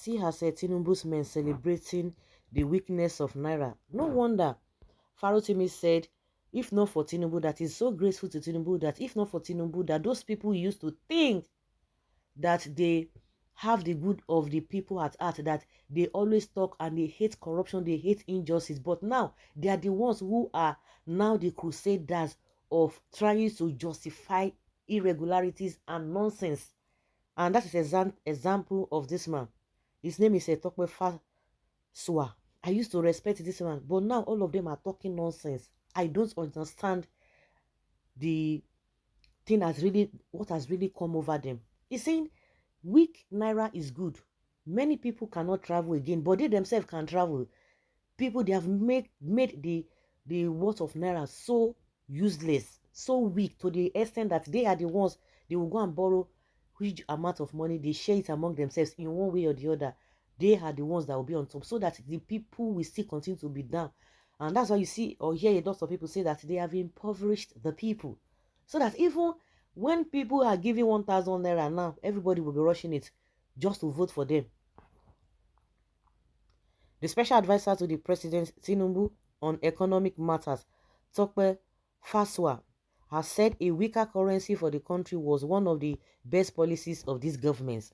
See her say Tinubu's men celebrating the weakness of Naira. No wonder Farotimi said, if not for Tinubu, that is so grateful to Tinubu that if not for Tinubu, that those people used to think that they have the good of the people at heart, that they always talk and they hate corruption, they hate injustice. But now they are the ones who are now the crusaders of trying to justify irregularities and nonsense. And that is an example of this man. His name is Etokwe Fasua. I used to respect this man, but now all of them are talking nonsense. I don't understand the thing what has really come over them. He's saying weak Naira is good. Many people cannot travel again, but they themselves can travel. People, they have made the worth of Naira so useless, so weak, to the extent that they are the ones, they will go and borrow huge amount of money, they share it among themselves in one way or the other. They are the ones that will be on top, so that the people will still continue to be down. And that's why you see or hear a lot of people say that they have impoverished the people, so that even when people are giving 1,000 naira now, everybody will be rushing it just to vote for them. The special advisor to the president, Tinubu, on economic matters, Tokwe Faswa, has said a weaker currency for the country was one of the best policies of this government.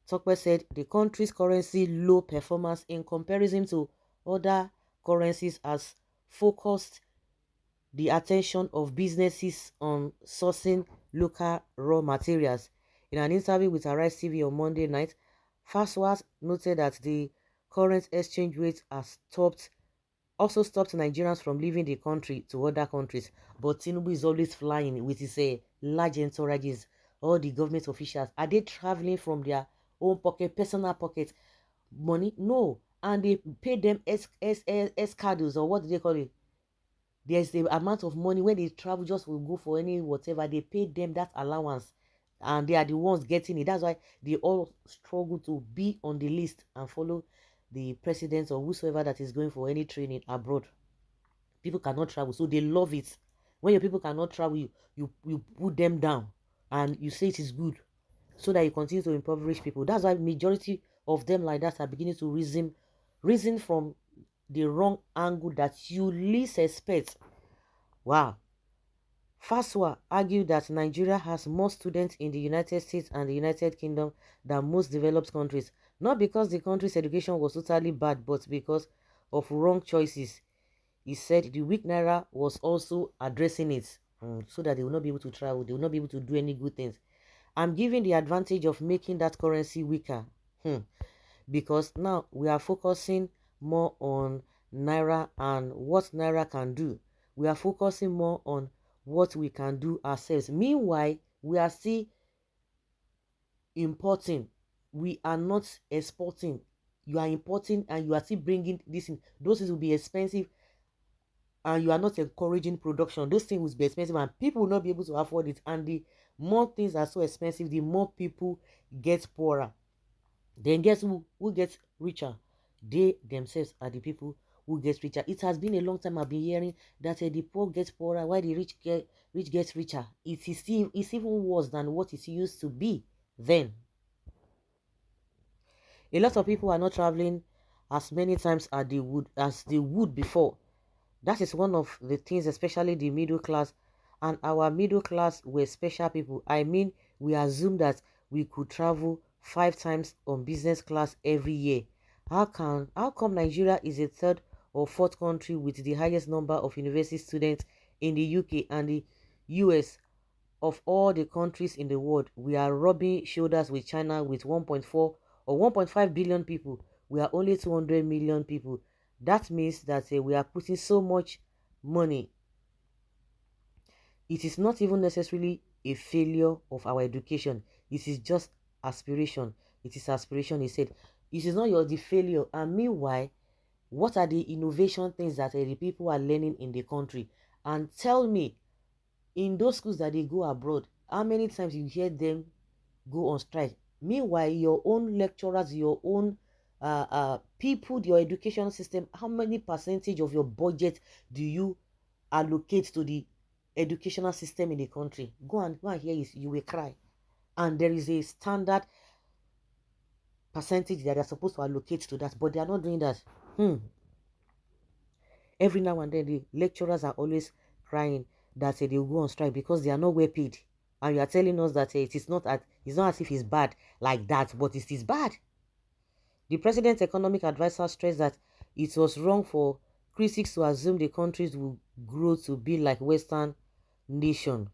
Tokwe said the country's currency low performance in comparison to other currencies has focused the attention of businesses on sourcing local raw materials. In an interview with Arise TV on Monday night, Faswas noted that the current exchange rate has also stopped Nigerians from leaving the country to other countries. But Tinubu is always flying with his large entourages. All the government officials, are they traveling from their own pocket, personal pocket money? No. And they pay them escados, or what do they call it? There's the amount of money when they travel, just will go for any whatever, they pay them that allowance, and they are the ones getting it. That's why they all struggle to be on the list and follow the president or whosoever that is going for any training abroad. People cannot travel, so they love it. When your people cannot travel, you put them down and you say it is good, so that you continue to impoverish people. That's why majority of them like that are beginning to reason from the wrong angle that you least expect. Wow. Faswa argued that Nigeria has more students in the United States and the United Kingdom than most developed countries, not because the country's education was totally bad, but because of wrong choices. He said the weak Naira was also addressing it, so that they will not be able to travel, they will not be able to do any good things. I'm giving the advantage of making that currency weaker, because now we are focusing more on Naira and what Naira can do. We are focusing more on what we can do ourselves. Meanwhile, we are still importing. We are not exporting. You are importing and you are still bringing this in. Those things will be expensive and you are not encouraging production. Those things will be expensive and people will not be able to afford it. And the more things are so expensive, the more people get poorer. Then guess who gets richer? They themselves are the people who gets richer. It has been a long time I've been hearing that the poor gets poorer while the rich gets richer. It's even worse than what it used to be then. A lot of people are not traveling as many times as they would before. That is one of the things, especially the middle class. And our middle class were special people. I mean, we assume that we could travel 5 times on business class every year. How come Nigeria is a third or fourth country with the highest number of university students in the UK and the US? Of all the countries in the world, we are rubbing shoulders with China with 1.4 or 1.5 billion people. We are only 200 million people. That means that we are putting so much money. It is not even necessarily a failure of our education. It is just aspiration. It is aspiration, he said. It is not the failure. And meanwhile, what are the innovation things that the people are learning in the country? And tell me, in those schools that they go abroad, how many times you hear them go on strike? Meanwhile, your own lecturers, your own people, your education system, how many percentage of your budget do you allocate to the educational system in the country? Go and hear it, you will cry. And there is a standard percentage that they're supposed to allocate to that, but they are not doing that. Hmm. Every now and then, the lecturers are always crying that they will go on strike because they are not well paid. And you are telling us that it's not as if it's bad like that, but it is bad. The president's economic advisor stressed that it was wrong for critics to assume the countries will grow to be like Western nations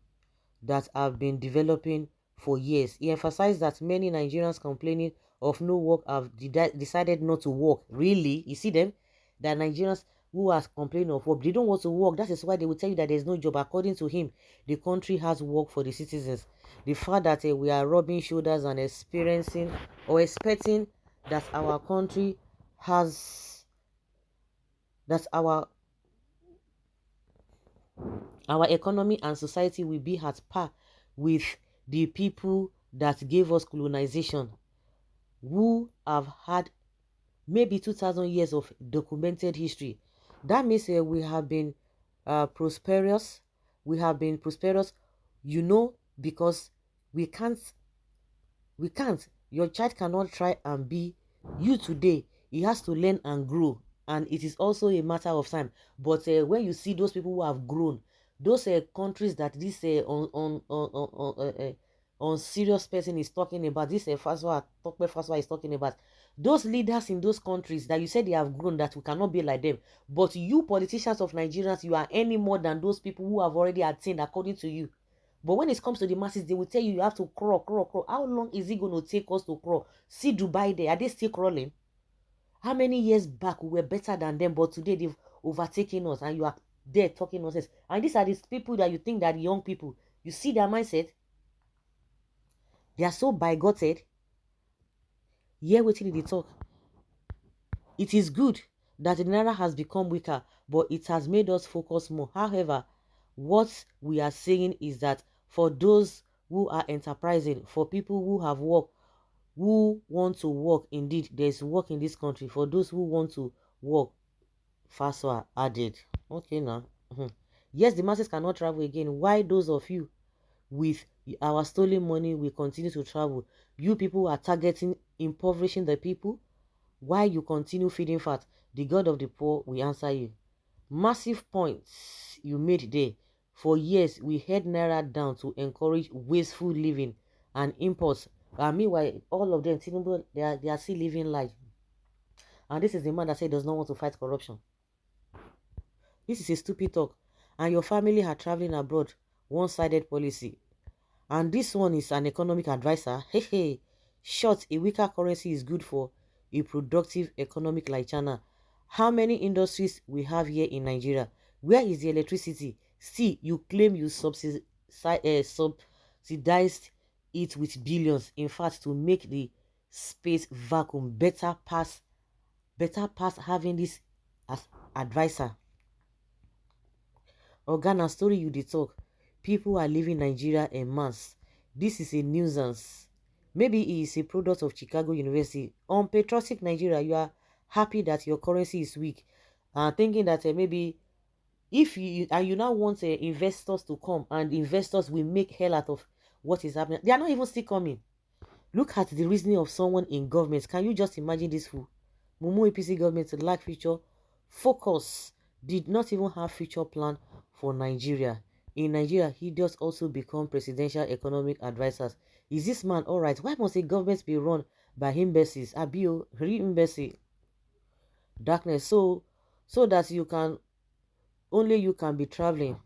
that have been developing for years. He emphasized that many Nigerians complaining of no work have decided not to work. Really? You see them? The Nigerians who are complaining of work, they don't want to work. That is why they will tell you that there's no job. According to him, the country has work for the citizens. The fact that we are rubbing shoulders and experiencing or expecting that our country has, that our economy and society will be at par with the people that gave us colonization, who have had maybe 2,000 years of documented history. That means we have been prosperous. We have been prosperous, because we can't your child cannot try and be you today. He has to learn and grow, and it is also a matter of time. But when you see those people who have grown, those countries that this on serious person is talking about, this Faswa is talking about, those leaders in those countries that you said they have grown, that we cannot be like them. But you politicians of Nigerians, you are any more than those people who have already attained according to you. But when it comes to the masses, they will tell you have to crawl, crawl, crawl. How long is it going to take us to crawl? See Dubai there. Are they still crawling? How many years back we were better than them, but today they've overtaken us, and you are there talking nonsense. And these are these people that you think that the young people. You see their mindset? They are so bigoted. Yeah, wait till they talk. It is good that the Naira has become weaker, but it has made us focus more. However, what we are saying is that for those who are enterprising, for people who have work, who want to work, indeed, there's work in this country. For those who want to work, FASWA added. Okay, now. Yes, the masses cannot travel again. Why those of you with our stolen money will continue to travel? You people are targeting, impoverishing the people. Why you continue feeding fat? The God of the poor will answer you. Massive points you made there. For years, we had Naira down to encourage wasteful living and imports. And meanwhile, all of them, Tinubu, they are still living life. And this is the man that said does not want to fight corruption. This is a stupid talk. And your family are traveling abroad. One-sided policy. And this one is an economic advisor. Hey, hey. Short, a weaker currency is good for a productive economic like China. How many industries we have here in Nigeria? Where is the electricity? See, you claim you subsidized it with billions. In fact, to make the space vacuum better pass having this as advisor. Organa story you did talk. People are leaving Nigeria en masse. This is a nuisance. Maybe it is a product of Chicago University. On patriotic Nigeria, you are happy that your currency is weak, thinking that maybe if you now want investors to come, and investors will make hell out of what is happening. They are not even still coming. Look at the reasoning of someone in government. Can you just imagine this fool? Mumu APC government lack future focus, did not even have future plan for Nigeria. In Nigeria, he does also become presidential economic advisors. Is this man all right? Why must a government be run by imbeciles? Abio, imbecile. Darkness, so that only you can be traveling.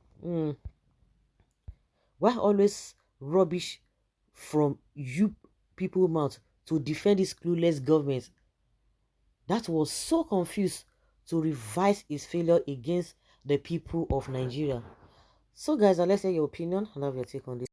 Why always rubbish from you people mouth to defend this clueless government that was so confused to revise its failure against the people of Nigeria? So guys, let's hear your opinion and have your take on this.